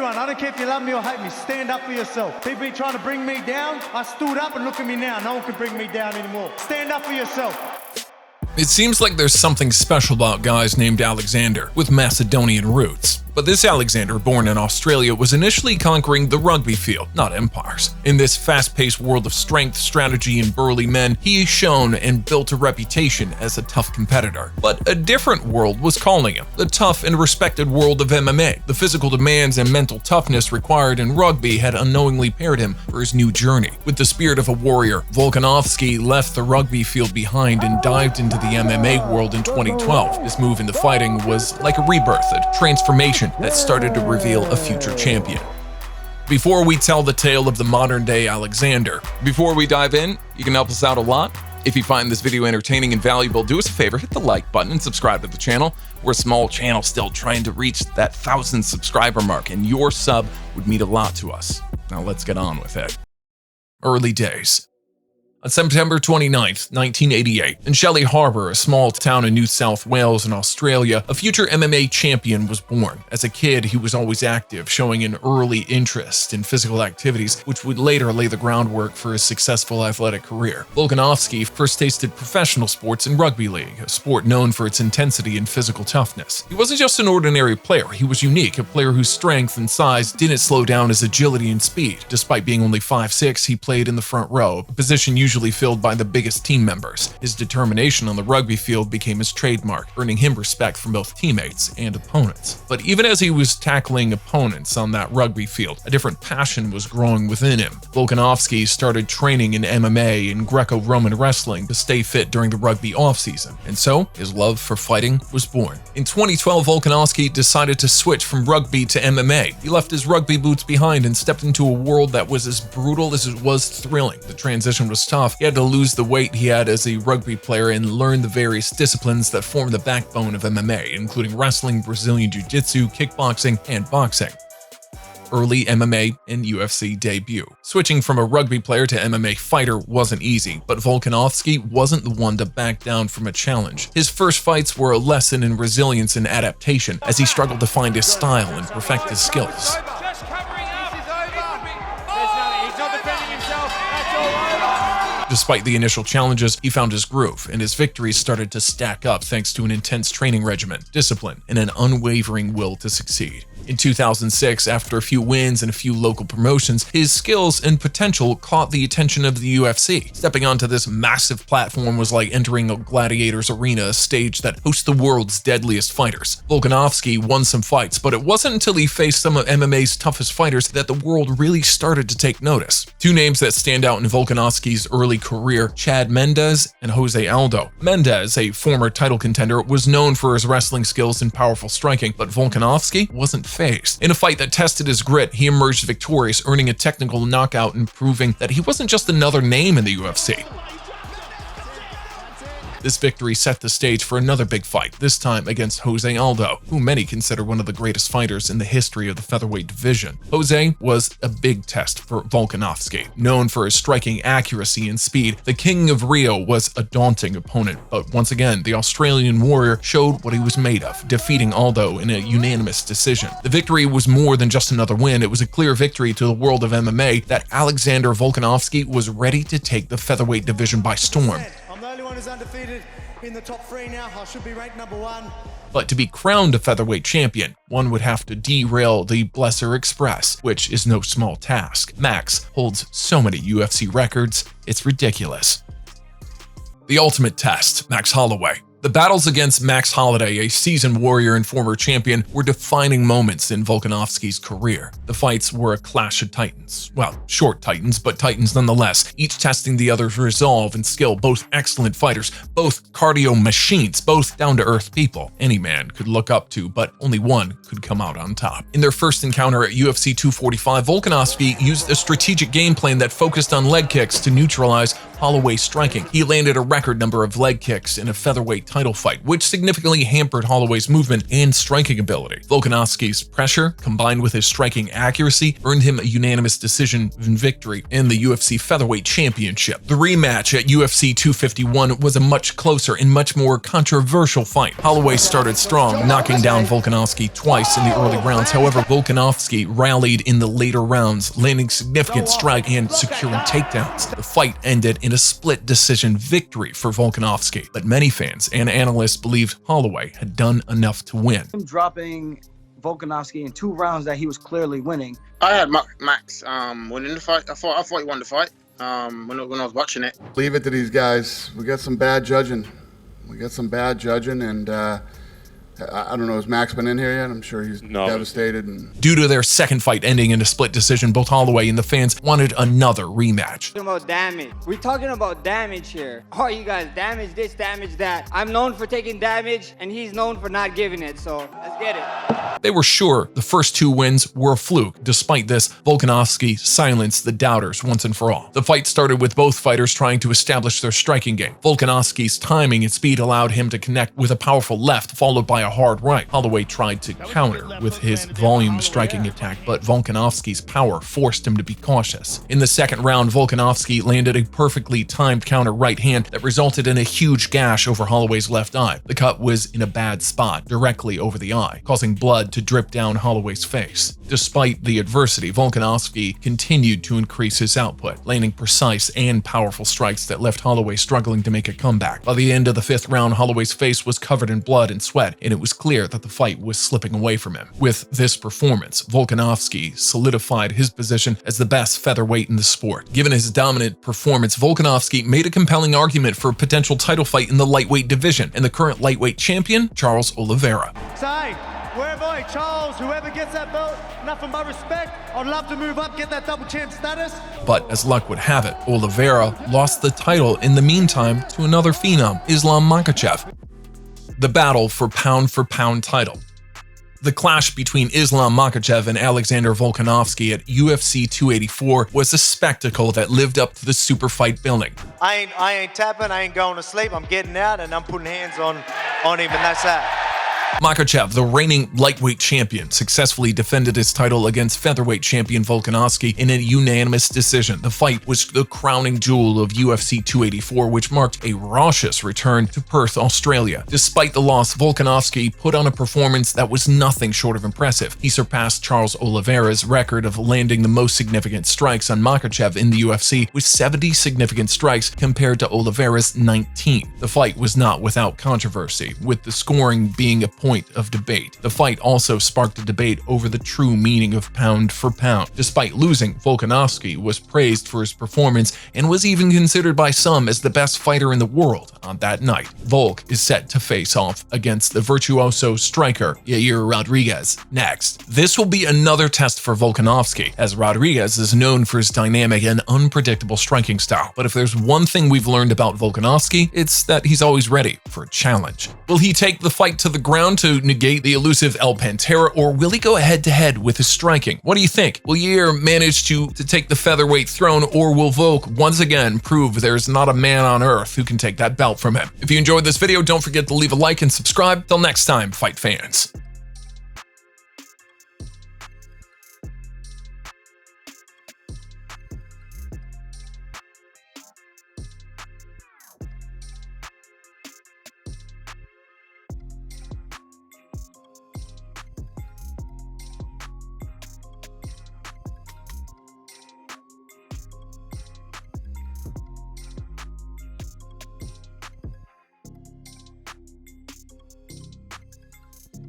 anyone. I don't care if you love me or hate me. Stand up for yourself. People be trying to bring me down. I stood up and look at me now. No one can bring me down anymore. Stand up for yourself. It seems like there's something special about guys named Alexander with Macedonian roots. But this Alexander, born in Australia, was initially conquering the rugby field, not empires. In this fast-paced world of strength, strategy, and burly men, he shone and built a reputation as a tough competitor. But a different world was calling him, the tough and respected world of MMA. The physical demands and mental toughness required in rugby had unknowingly paired him for his new journey. With the spirit of a warrior, Volkanovski left the rugby field behind and dived into the MMA world in 2012. His move into fighting was like a rebirth, a transformation that started to reveal a future champion. Before we tell the tale of the modern-day Alexander, before we dive in, you can help us out a lot. If you find this video entertaining and valuable, do us a favor, hit the like button and subscribe to the channel. We're a small channel still trying to reach that 1,000 subscriber mark, and your sub would mean a lot to us. Now let's get on with it. Early days. On September 29, 1988, in Shelley Harbour, a small town in New South Wales in Australia, a future MMA champion was born. As a kid, he was always active, showing an early interest in physical activities, which would later lay the groundwork for his successful athletic career. Volkanovski first tasted professional sports in rugby league, a sport known for its intensity and physical toughness. He wasn't just an ordinary player, he was unique, a player whose strength and size didn't slow down his agility and speed. Despite being only 5'6", he played in the front row, a position usually filled by the biggest team members. His determination on the rugby field became his trademark, earning him respect from both teammates and opponents. But even as he was tackling opponents on that rugby field, a different passion was growing within him. Volkanovski started training in MMA and Greco-Roman wrestling to stay fit during the rugby offseason, and so his love for fighting was born. In 2012, Volkanovski decided to switch from rugby to MMA. He left his rugby boots behind and stepped into a world that was as brutal as it was thrilling. The transition was tough. He had to lose the weight he had as a rugby player and learn the various disciplines that form the backbone of MMA, including wrestling, Brazilian Jiu-Jitsu, kickboxing, and boxing. Early MMA and UFC debut. Switching from a rugby player to MMA fighter wasn't easy, but Volkanovski wasn't the one to back down from a challenge. His first fights were a lesson in resilience and adaptation as he struggled to find his style and perfect his skills. Despite the initial challenges, he found his groove, and his victories started to stack up thanks to an intense training regimen, discipline, and an unwavering will to succeed. In 2006, after a few wins and a few local promotions, his skills and potential caught the attention of the UFC. Stepping onto this massive platform was like entering a gladiator's arena, a stage that hosts the world's deadliest fighters. Volkanovski won some fights, but it wasn't until he faced some of MMA's toughest fighters that the world really started to take notice. Two names that stand out in Volkanovski's early career: Chad Mendes and Jose Aldo. Mendes, a former title contender, was known for his wrestling skills and powerful striking, but Volkanovski wasn't phased. In a fight that tested his grit, he emerged victorious, earning a technical knockout and proving that he wasn't just another name in the UFC. This victory set the stage for another big fight, this time against Jose Aldo, who many consider one of the greatest fighters in the history of the featherweight division. Jose was a big test for Volkanovski. Known for his striking accuracy and speed, the King of Rio was a daunting opponent, but once again, the Australian warrior showed what he was made of, defeating Aldo in a unanimous decision. The victory was more than just another win, it was a clear victory to the world of MMA that Alexander Volkanovski was ready to take the featherweight division by storm. Is undefeated in the top 3 now. I should be ranked number 1. But to be crowned a featherweight champion, one would have to derail the Blesser Express, which is no small task. Max holds so many UFC records, it's ridiculous. The ultimate test, Max Holloway. The battles against Max Holloway, a seasoned warrior and former champion, were defining moments in Volkanovski's career. The fights were a clash of titans. Well, short titans, but titans nonetheless, each testing the other's resolve and skill, both excellent fighters, both cardio machines, both down-to-earth people any man could look up to, but only one could come out on top. In their first encounter at UFC 245, Volkanovski used a strategic game plan that focused on leg kicks to neutralize Holloway's striking. He landed a record number of leg kicks in a featherweight title fight, which significantly hampered Holloway's movement and striking ability. Volkanovski's pressure, combined with his striking accuracy, earned him a unanimous decision victory in the UFC Featherweight Championship. The rematch at UFC 251 was a much closer and much more controversial fight. Holloway started strong, knocking down Volkanovski twice in the early rounds. However, Volkanovski rallied in the later rounds, landing significant strike and securing takedowns. The fight ended in a split decision victory for Volkanovski, but many fans and analysts believed Holloway had done enough to win. Dropping Volkanovski in 2 rounds that he was clearly winning. I had Max winning the fight. I thought he won the fight when I was watching it. Leave it to these guys. We got some bad judging. And I don't know, has Max been in here yet? I'm sure he's devastated. Due to their second fight ending in a split decision, both Holloway and the fans wanted another rematch. Talking about damage. We're talking about damage here. Oh, you guys, damage this, damage that. I'm known for taking damage, and he's known for not giving it, so let's get it. They were sure the first 2 wins were a fluke. Despite this, Volkanovski silenced the doubters once and for all. The fight started with both fighters trying to establish their striking game. Volkanovski's timing and speed allowed him to connect with a powerful left, followed by a hard right. Holloway tried to counter with his volume striking attack, but Volkanovski's power forced him to be cautious. In the second round, Volkanovski landed a perfectly timed counter right hand that resulted in a huge gash over Holloway's left eye. The cut was in a bad spot, directly over the eye, causing blood to drip down Holloway's face. Despite the adversity, Volkanovski continued to increase his output, landing precise and powerful strikes that left Holloway struggling to make a comeback. By the end of the 5th round, Holloway's face was covered in blood and sweat, and it was clear that the fight was slipping away from him. With this performance, Volkanovski solidified his position as the best featherweight in the sport. Given his dominant performance, Volkanovski made a compelling argument for a potential title fight in the lightweight division, and the current lightweight champion, Charles Oliveira. Say, wherever Charles, whoever gets that belt, nothing but respect. I'd love to move up, get that double champ status. But as luck would have it, Oliveira lost the title in the meantime to another phenom, Islam Makhachev. The battle for pound title. The clash between Islam Makhachev and Alexander Volkanovski at UFC 284 was a spectacle that lived up to the super fight billing. I ain't tapping, I ain't going to sleep. I'm getting out and I'm putting hands on him, and that's that. Makhachev, the reigning lightweight champion, successfully defended his title against featherweight champion Volkanovski in a unanimous decision. The fight was the crowning jewel of UFC 284, which marked a raucous return to Perth, Australia. Despite the loss, Volkanovski put on a performance that was nothing short of impressive. He surpassed Charles Oliveira's record of landing the most significant strikes on Makhachev in the UFC, with 70 significant strikes compared to Oliveira's 19. The fight was not without controversy, with the scoring being a point of debate. The fight also sparked a debate over the true meaning of pound for pound. Despite losing, Volkanovski was praised for his performance and was even considered by some as the best fighter in the world on that night. Volk is set to face off against the virtuoso striker Yair Rodriguez next. This will be another test for Volkanovski, as Rodriguez is known for his dynamic and unpredictable striking style. But if there's one thing we've learned about Volkanovski, it's that he's always ready for a challenge. Will he take the fight to the ground to negate the elusive El Pantera, or will he go head-to-head with his striking? What do you think? Will Yair manage to take the featherweight throne, or will Volk once again prove there's not a man on earth who can take that belt from him? If you enjoyed this video, don't forget to leave a like and subscribe. Till next time, fight fans.